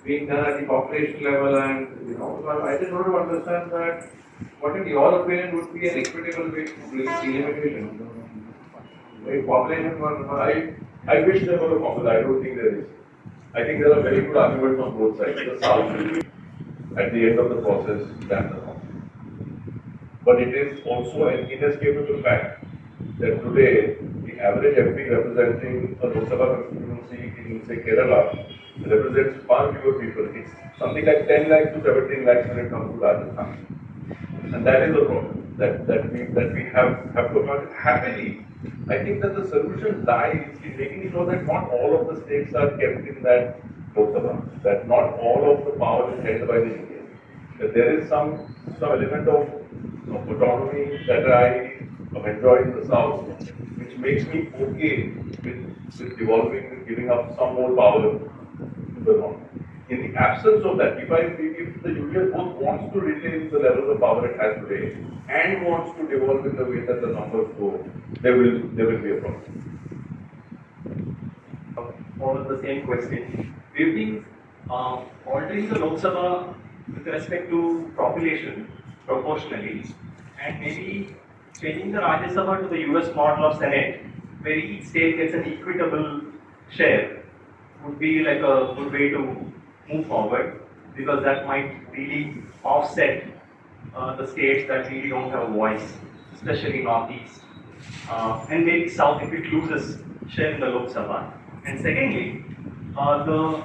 being done at the population level, and so I just want to understand that what in your opinion would be an equitable way to bring delimitation. Like population, I wish there were a formula. I don't think there is. I think there are very good arguments on both sides. The South will be at the end of the process than the North. But it is also an inescapable fact that today the average MP representing a Lok Sabha constituency in, say, Kerala represents far fewer people. It's something like 10 lakhs to 17 lakhs when it comes to Rajasthan. And that is the problem that we have to acknowledge. Happily, I think that the solution lies in making sure that not all of the states are kept in that Lok Sabha, that not all of the power is held by the Indian. That there is some element of autonomy that I enjoy in the South, which makes me okay with devolving, with giving up some more power to the North. In the absence of that, if the union both wants to retain the levels of power it has today and wants to devolve in the way that the numbers go, there will be a problem. Follow the same question. Do you think altering the Lok Sabha with respect to population proportionally, and maybe changing the Rajya Sabha to the US model of Senate, where each state gets an equitable share, would be like a good way to move forward, because that might really offset the states that really don't have a voice, especially Northeast, and maybe South if it loses share in the Lok Sabha. And secondly, the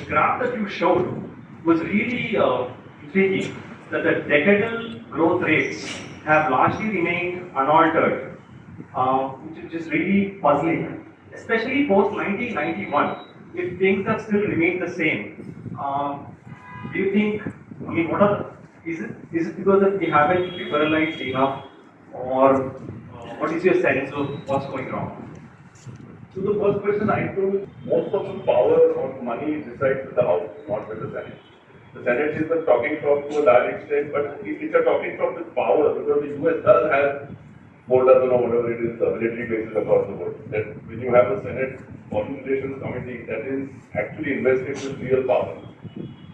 graph that you showed was really intriguing, that the decadal growth rates have largely remained unaltered, which is really puzzling, especially post 1991. If things have still remained the same, do you think? I mean, is it because that we haven't liberalized enough, or what is your sense of what's going wrong? So the first question, I told most of the power of money resides with the House, not with the Senate. The Senate is the talking shop to a large extent, but it's a talking shop with power because the US does have 4 dozen or whatever it is, military bases across the world. That when you have a Senate Foreign Relations Committee that is actually invested with real power.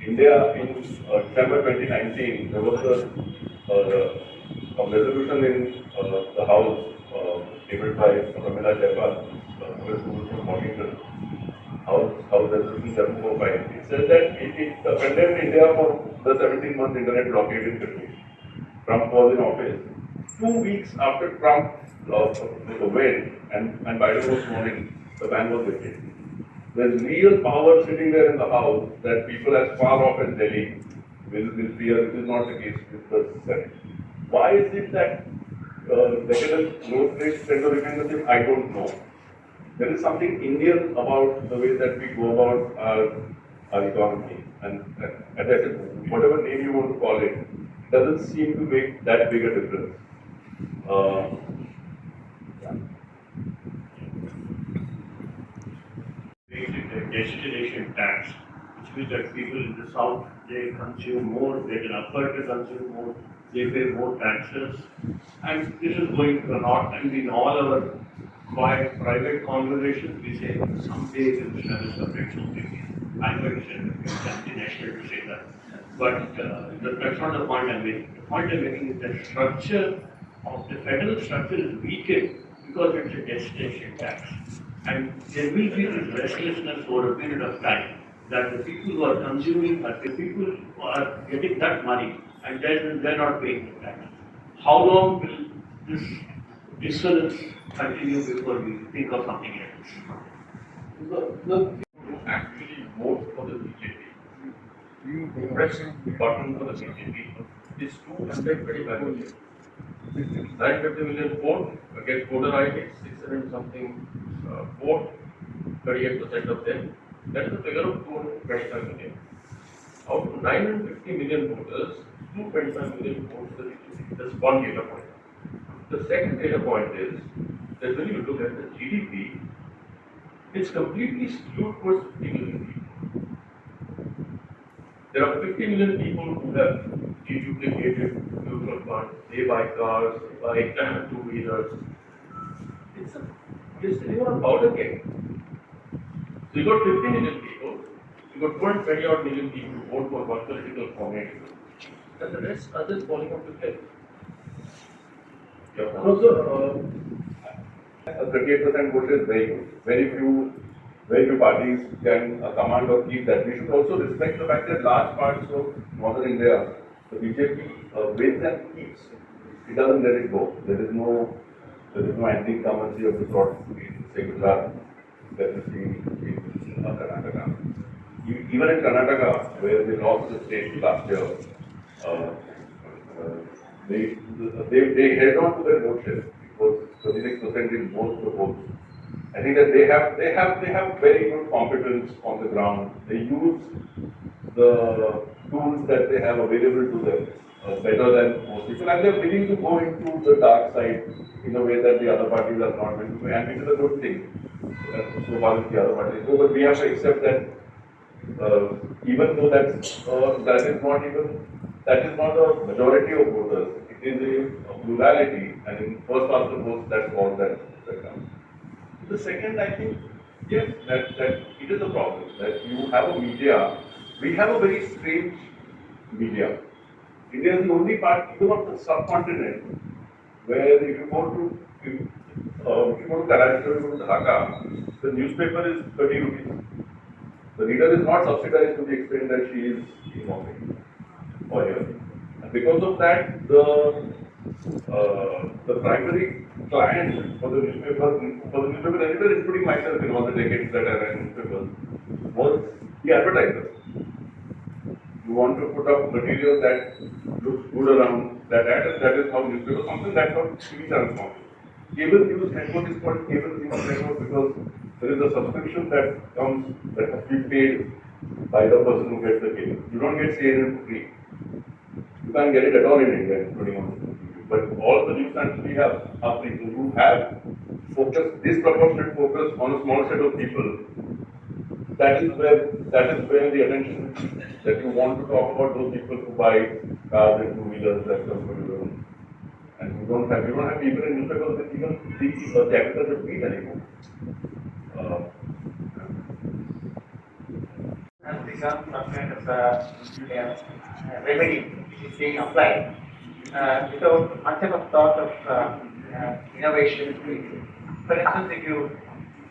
India in December 2019, there was a resolution in the House tabled by Pramila Jaipal, from Washington, House Resolution 745. It says that it condemned India for the 17-month internet blockade in Kashmir. Trump was in office. 2 weeks after Trump went and Biden was sworn in, the ban was lifted. There's real power sitting there in the House that people as far off as Delhi will fear. This is not the case with the Senate. Why is it that decadal growth rates tend to remain the same? I don't know. There is something Indian about the way that we go about our economy. And as I said, whatever name you want to call it, doesn't seem to make that big a difference. Destination tax, which means that people in the south, they consume more, they can afford to consume more, they pay more taxes, and this is going to the north. And in all our private conversations, we say someday we will have a separate opinion. I'm going to say that it's national to say that, but that's not the point I'm making. The point I'm making is that structure of the federal structure is weakened because it's a destination tax. And there will be this restlessness over a period of time that the people who are consuming, the people who are getting that money and then they're not paying the tax. How long will this dissonance continue before we think of something else? The actually vote for the BJP. Press the button for the BJP is 225 million. 950 million vote against voter ID, 600 something vote, 38% of them. That is a figure of 225 million. Out of 950 million voters, 225 million votes the BJP. That's one data point. The second data point is that when you look at the GDP, it's completely skewed towards 50 million people. There are 50 million people who have deduplicated mutual funds. They buy cars, they buy two-wheelers. You're sitting on a powder keg. So you got 50 million people You got 220 odd million people who vote for one political formation, and the rest are just falling off the cliff. And also, 38% vote is very good. Very few parties can command or keep that. We should also respect the fact that large parts of northern India, the BJP wins and keeps. It doesn't let it go. There is no anti-incumbency of the sort in, say, Gujarat that we see in Karnataka. Even in Karnataka, where they lost the state last year, uh, uh, they held on to their vote share. It was 36% in both the votes. I think that they have very good competence on the ground. They use the tools that they have available to them better than most people, and they're willing to go into the dark side in a way that the other parties are not willing to, and it is a good thing. So far as the other parties go, but we have to accept that even though that is not a majority of voters, it is a plurality, and in first past the post, that's all that counts. The second, I think, yes, that it is a problem that you have a media. We have a very strange media. India is the only part, even of the subcontinent, where if you go to Karachi or you go to Dhaka, the newspaper is 30 rupees. The reader is not subsidized to the extent that she is in Bombay or here. And because of that, the primary client for the newspaper, editor, including myself in all the decades that I ran newspapers, was the advertiser. You want to put up material that looks good around that ad, and that is how newspaper functions, that's how TV channels function. Cable news network is called cable news network because there is a subscription that comes, that has to be paid by the person who gets the cable. You don't get CNN for free. You can't get it at all in India, including on YouTube. But all the news channels we have are free. So you have disproportionate focus on a small set of people. That is where the attention that you want to talk about those people who buy cars and two-wheelers that come from your own. And you don't have people in newspapers that even the capital of beat anymore. Has become some kind of remedy which is being applied without much of a thought of innovation. For instance, if you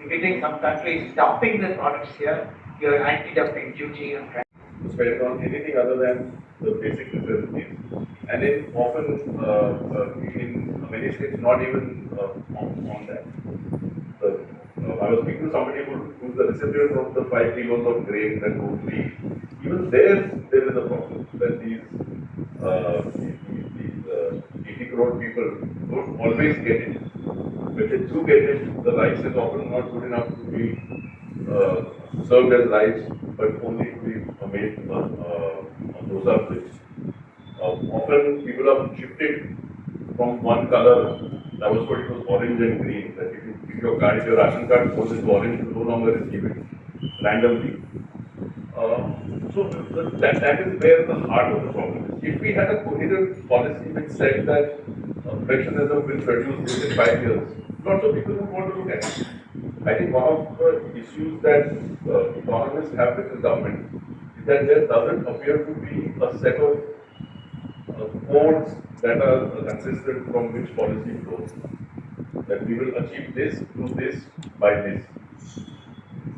take some countries dumping the products here, your anti-dumping duty and spend on anything other than the basic necessities. And then often in many states not even on that. I was speaking to somebody who's the recipient of the 5 kilos of grain that go free. Even there is a problem that these 80 crore people don't always get it. When they do get it, the rice is often not good enough to be served as rice, but only to be made on dosa bricks. Often people are shifted from one color. That was what it was, orange and green. That if your ration card goes into orange, you no longer receive it randomly. So that is where the heart of the problem is. If we had a coherent policy which said that protectionism will produce within 5 years, lots of people would want to look at it. I think one of the issues that economists have with the government is that there doesn't appear to be a set of codes that are consistent from which policy flows. That we will achieve this, do this, by this.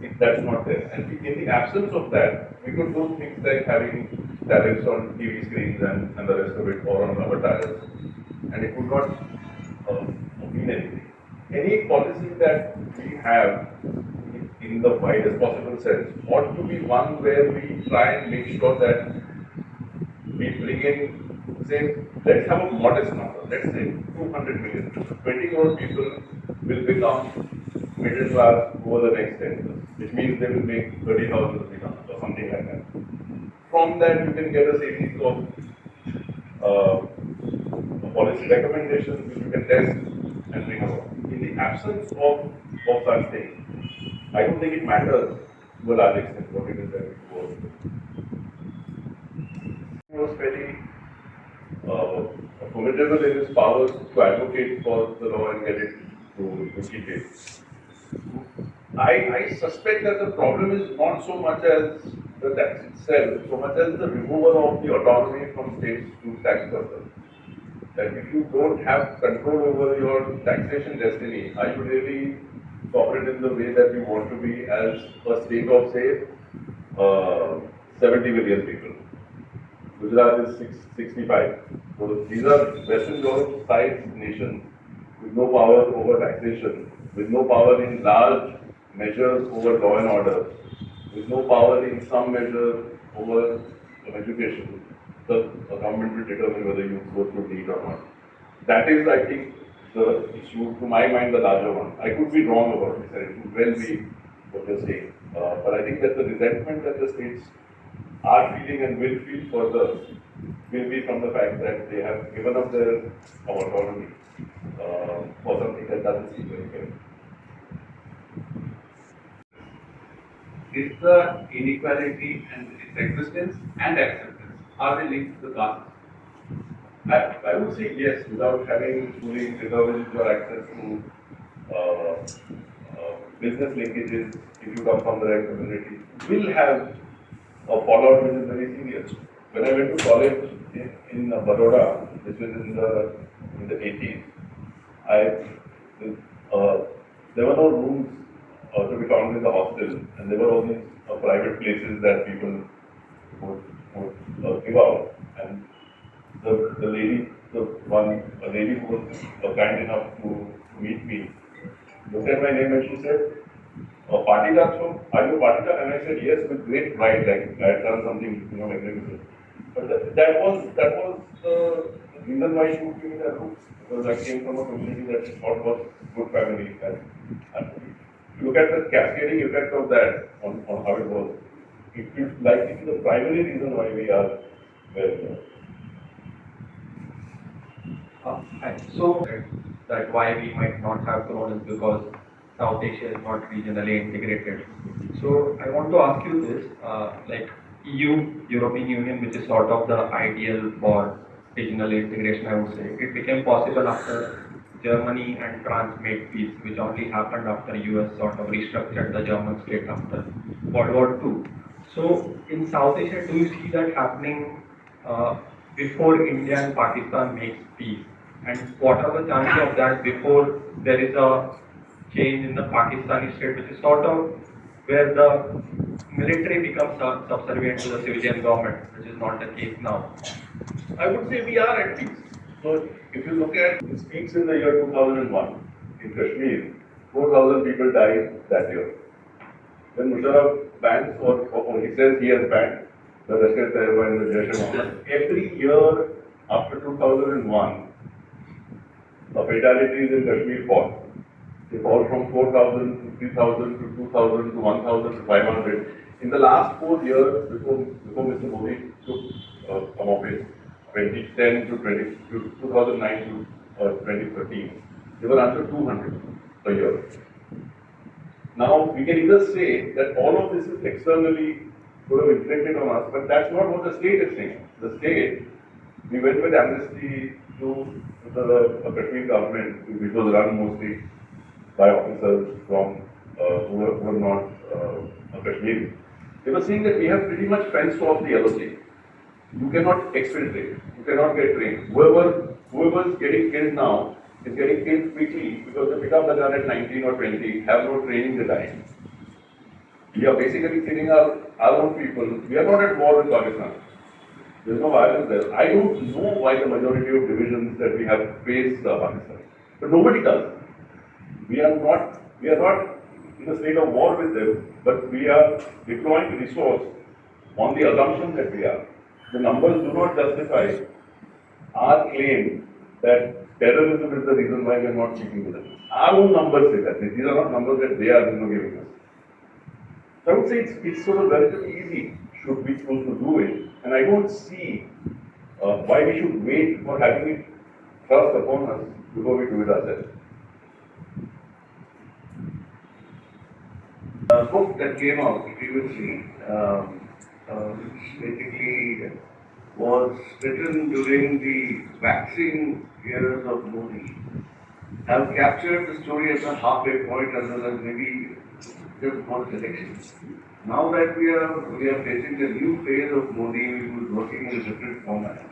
If that's not there. And in the absence of that, we could do things like having tariffs on TV screens and the rest of it, or on rubber tires. And it would not mean anything. Any policy that we have in the widest possible sense ought to be one where we try and make sure that we bring in, say, let's have a modest number, let's say 200 million. 20 crore people will become middle class over the next 10 years, which means they will make 30,000 rupees or something like that. From that, you can get a series of policy recommendations which you can test and bring about. In the absence of such things, I don't think it matters to a large extent what it is that we do. He was very formidable in his powers to advocate for the law and get it to keep it. I suspect that the problem is not so much as the tax itself, so much as the removal of the autonomy from states to tax purpose. That if you don't have control over your taxation destiny, are you really sovereign in the way that you want to be as a state of, say, 70 million people? Gujarat is 65. So these are Western Europe sized nations with no power over taxation, with no power in large measures over law and order, with no power in some measure over education. The government will determine whether you go through need or not. That is, I think, the issue, to my mind, the larger one. I could be wrong about this, and it could well be what you're saying. But I think that the resentment that the states are feeling and will feel further will be from the fact that they have given up their autonomy for something that doesn't seem very fair. Is the inequality and its existence and acceptance, are they linked to the caste? I would say yes, without having fully privilege or access to business linkages, if you come from the right community, will have a fallout which is very serious. When I went to college in Baroda, which was in the 80s, there were no rooms to be found in the hostel, and there were all these private places that people would give out. And a lady who was kind enough to meet me looked at my name and she said, Patidar, so are you a Patidar? And I said yes with great pride, like I had done something, magnificent. But that was the reason why she would give me that room, because I came from a community that she thought was good family. And look at the cascading effect of that on how it was. It is likely the primary reason why we are where we are. So that why we might not have grown is because South Asia is not regionally integrated. So I want to ask you this, like EU, European Union, which is sort of the ideal for regional integration, I would say, it became possible after Germany and France made peace, which only happened after US sort of restructured the German state after World War II. So in South Asia, do you see that happening before India and Pakistan makes peace? And what are the chances of that before there is a change in the Pakistani state, which is sort of where the military becomes subservient to the civilian government, which is not the case now? I would say we are at peace. So if you look at, it speaks in the year 2001 in Kashmir, 4,000 people died that year. When Musharraf bans or he says he has banned the Lashkar-e-Taiba and the Jaish-e-Mohammed, every year after 2001, the fatalities in Kashmir fall. They fall from 4,000 to 3,000 to 2,000 to 1,000 to 500. In the last 4 years, before Mr. Modi took office, 2010 to 2009 to 2013, they were under 200 a year. Now, we can either say that all of this is externally sort of inflicted on us, but that's not what the state is saying. The state, we went with amnesty to the Kashmir government, which was run mostly by officers from who were not Kashmiri. They were saying that we have pretty much fenced off the LOC. You cannot exfiltrate. You cannot get trained. Whoever is getting killed now is getting killed quickly because they pick up the gun at 19 or 20, have no training, they die. We are basically killing our own people. We are not at war with Pakistan. There is no violence there. I don't know why the majority of divisions that we have faced Pakistan, but nobody does. We are not in a state of war with them, but we are deploying resource on the assumption that we are. The numbers do not justify our claim that terrorism is the reason why we are not speaking to them. Our own numbers say that. These are not numbers that they are giving us. So I would say it's sort of relatively easy should we choose to do it. And I don't see why we should wait for having it thrust upon us before we do it ourselves. A book that came out previously, which basically was written during the vaccine years of Modi, have captured the story at a halfway point as well as maybe just before the elections. now that we are facing the new phase of Modi, who is working in a different format,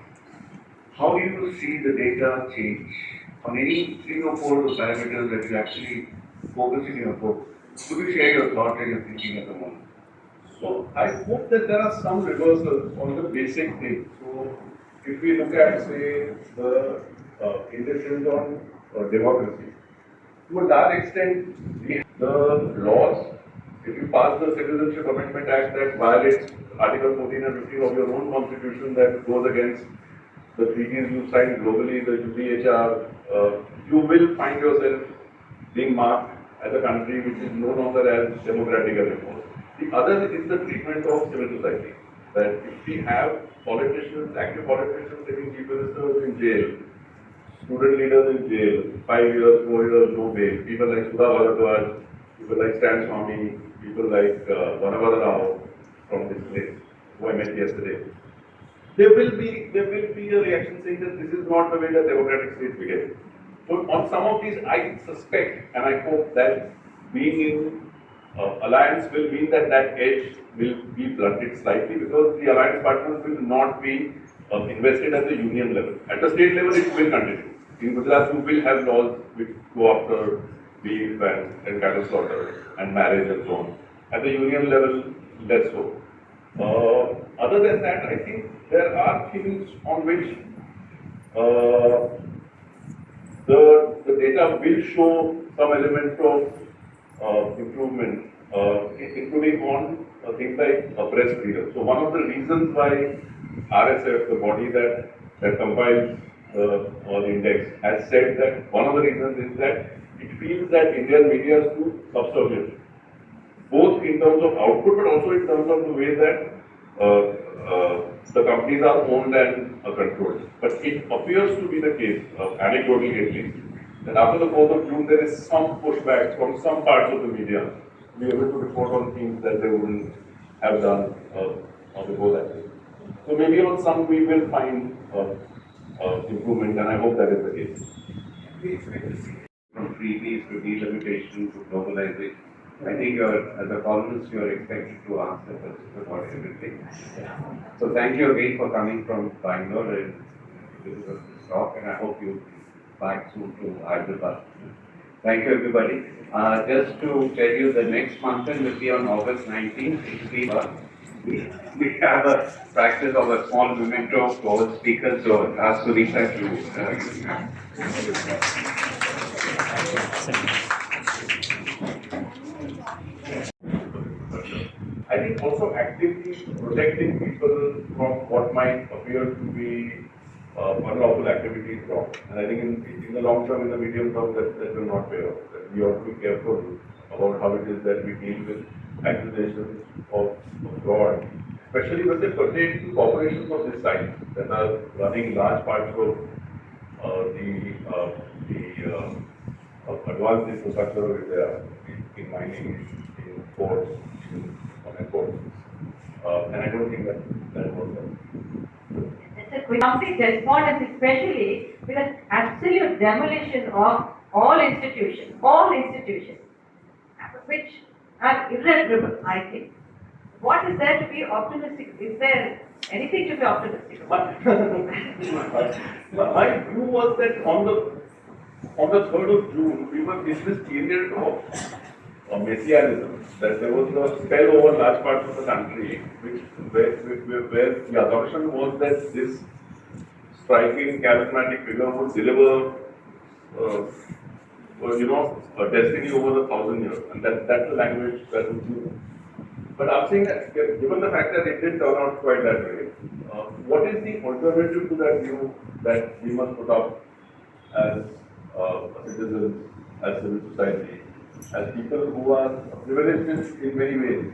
how do you see the data change on any 3 or 4 of the parameters that you actually focus in your book? Could you share your thought and your thinking at the moment? So I hope that there are some reversals on the basic thing. So if we look at, say, the indices on democracy, to a large extent, the laws, if you pass the Citizenship Amendment Act that violates Article 14 and 15 of your own constitution, that goes against the treaties you signed globally, the UPHR, you will find yourself being marked as a country which is no longer as democratic as it was. The other is the treatment of civil society. That if we have politicians, active politicians taking chief ministers in jail, student leaders in jail, 5 years, 4 years, no bail, people like Sudha Bharadwaj, people like Stan Swami, people like Vanavada Rao from this place, who I met yesterday. There will be a reaction saying that this is not the way that democratic states behave. So on some of these, I suspect and I hope that being in alliance will mean that that edge will be blunted slightly, because the alliance partners will not be invested at the union level. At the state level, it will continue. In Gujarat, you will have laws which go after beef and cattle slaughter and marriage and so on. At the union level, less so. Other than that, I think there are things on which the data will show some element of improvement, including on things like press freedom. So one of the reasons why RSF, the body that compiles the index, has said that one of the reasons is that it feels that Indian media is too subservient, both in terms of output but also in terms of the way that the companies are owned and controlled. But it appears to be the case, anecdotally at least, that after the 4th of June there is some pushback from some parts of the media to be able to report on things that they wouldn't have done before that. So maybe on some we will find improvement, and I hope that is the case. From freebies to delimitation to globalization, I think as a columnist, you're expected to answer questions about everything. So thank you again for coming from Bangalore and visit us this talk, and I hope you'll be back soon to Hyderabad. Thank you, everybody. Just to tell you, the next MANTHAN will be on August 19th. We have a practice of a small memento to all speakers, so ask Sunita to I think also actively protecting people from what might appear to be unlawful activities wrong. And I think in the long term, in the medium term, that will not pay off. That we ought to be careful about how it is that we deal with accusations of fraud, especially when they pertain to corporations of this size that are running large parts of advanced infrastructure of India in mining, in ports, on airports. And I don't think that works out. It's a complete despotism, especially with an absolute demolition of all institutions, which are irreparable, I think. What is there to be optimistic? Is there anything to be optimistic about? My view was that on the 3rd of June, we were in this period of messianism, that there was a spell over large parts of the country, where the assumption was that this striking, charismatic figure would deliver, a destiny over 1,000 years, and that's the language that was used. But I'm saying that, given the fact that it didn't turn out quite that way, what is the alternative to that view that we must put up as citizens, as civil society, as people who are privileged in many ways,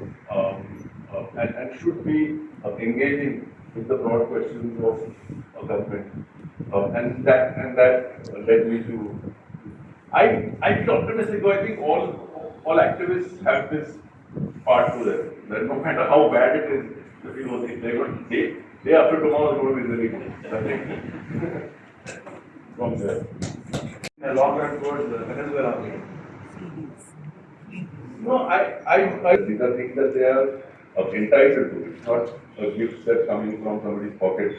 and should be engaging with the broad questions of government, and that led me to. I feel optimistic, though I think all activists have this part to them. That no matter how bad it is, day after tomorrow is going to be really good. From there. in the long run towards Venezuela. No, these are things that they are entitled to. It's not a gift that's coming from somebody's pocket.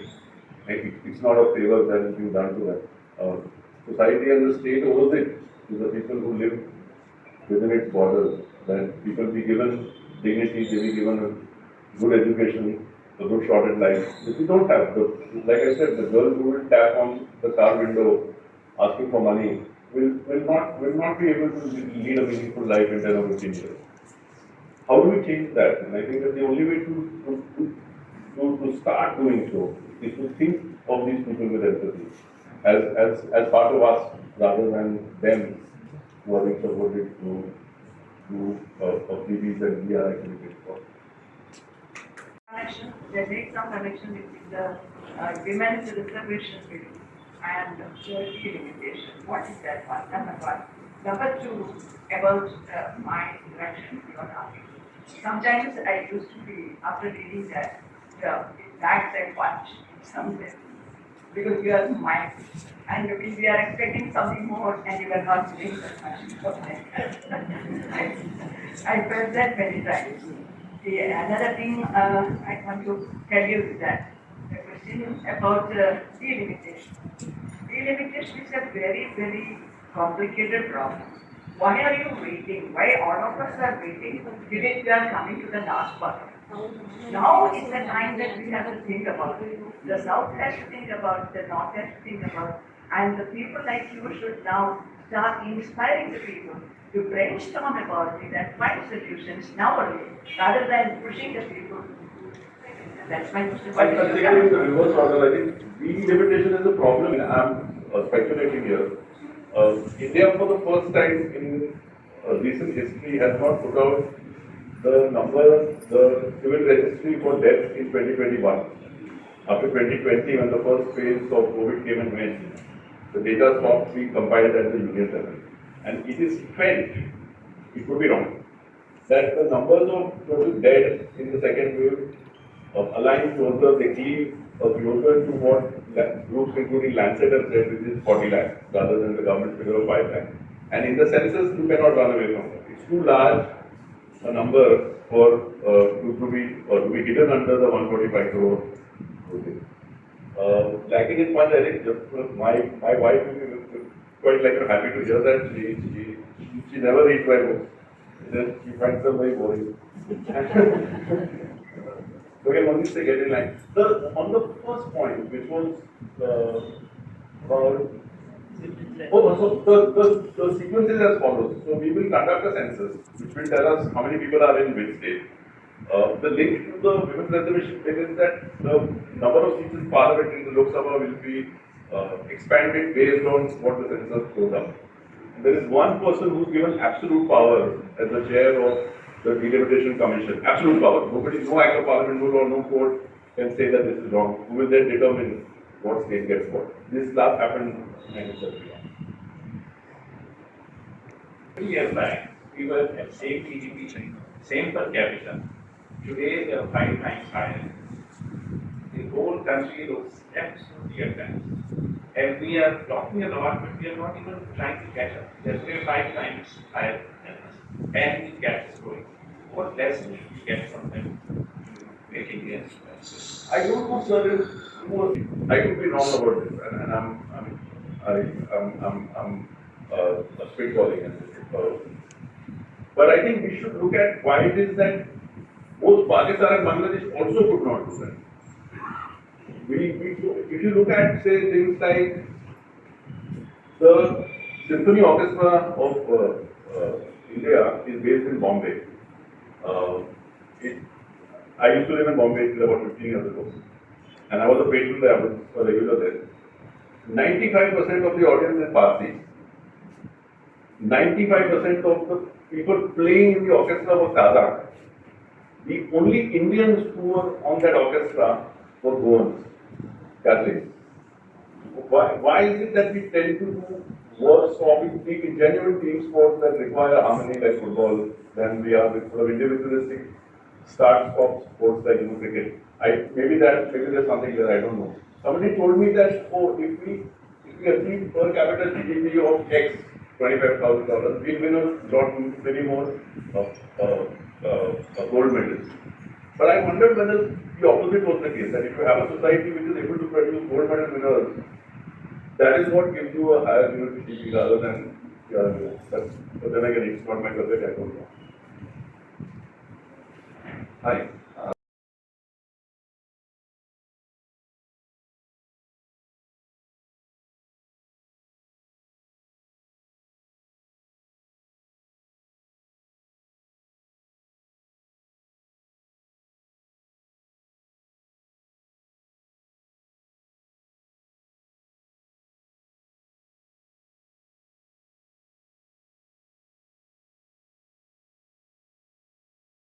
Like, it's not a favor that is being done to them. Society and the state owes it to the people who live within its borders, that people be given dignity, they be given a good education, a good shot at life. If we don't have, like I said, the girl who will tap on the car window asking for money will not be able to lead a meaningful life in 10 or 15 years. How do we change that? And I think that the only way to start doing so is to think of these people with empathy as part of us rather than them who are being supported through freebies that we are actually paid for. Connection, they make some connection between the women's reservation bill and charity limitation. What is that one? Number one. Number two, about my interaction with your article. Sometimes I used to be, after reading that, it lacks a punch in some way. Because you are mine. And we are expecting something more and you are not doing that much. I felt that many times. Another thing I want to tell you is that the question about delimitation. Delimitation is a very, very complicated problem. Why are you waiting? Why all of us are waiting? Today we are coming to the last part. Now is the time that we have to think about it. The South has to think about it, the North has to think about it, and the people like you should now start inspiring the people to brainstorm about it and find solutions nowadays, rather than pushing the people. That's my question. I think it's the reverse order. I think delimitation is a problem. I'm speculating here. India, for the first time in recent history, has not put out the civil registry for deaths in 2021. After 2020, when the first phase of COVID came and went, the data stopped being compiled at the union level. And it is felt, it could be wrong, that the numbers of total dead in the second wave align closer, they cleave closer to what groups including Lancet have said, which is 40 lakhs, rather than the government figure of 5 lakhs. And in the census, you cannot run away from it. It's too large a number for to be hidden under the 145 crore. Lacking in funds, I think my wife is quite happy to hear that she never reads my books. She finds them very boring. Okay, one thing to get in line. On the first point, which was about the sequence is as follows. So we will conduct a census, which will tell us how many people are in which state. The link to the women's reservation bill is that the number of seats in Parliament in the Lok Sabha will be expanded based on what the census goes up. And there is one person who's given absolute power as the chair of the Delimitation Commission. Absolute power. No act of Parliament rule or no court can say that this is wrong. Who will then determine what state gets what? This last happened in 1971. 3 years back, we were at same GDP, same per capita. Today, they are 5 times higher. The whole country looks absolutely advanced. And we are talking a lot, but we are not even trying to catch up. They're 5 times higher than us. And the gap is growing. What lesson should we get from them making the expenses? I don't know, sir. I could be wrong about this, and I'm spitballing. But I think we should look at why it is that both Pakistan and Bangladesh also could not do that. If you look at, say, things like the Symphony Orchestra of India is based in Bombay. I used to live in Bombay till about 15 years ago, and I was a patron there, I was a regular there. 95% of the audience is Parsi. 95% of the people playing in the orchestra were Kazakh. The only Indians who were on that orchestra were Goans, Catholics. Why is it that we tend to do worse or we take genuine team sports that require harmony like football than we are with sort of individualistic start-stop sports like cricket? Maybe there's something there, I don't know. Somebody told me that if we achieve per capita GDP of X, $25,000, we'll win a lot many more gold medals. But I wondered whether the opposite was the case, that if you have a society which is able to produce gold medal winners, that is what gives you a higher university rather than the other way. But then again, it's not my subject, I don't know. Hi.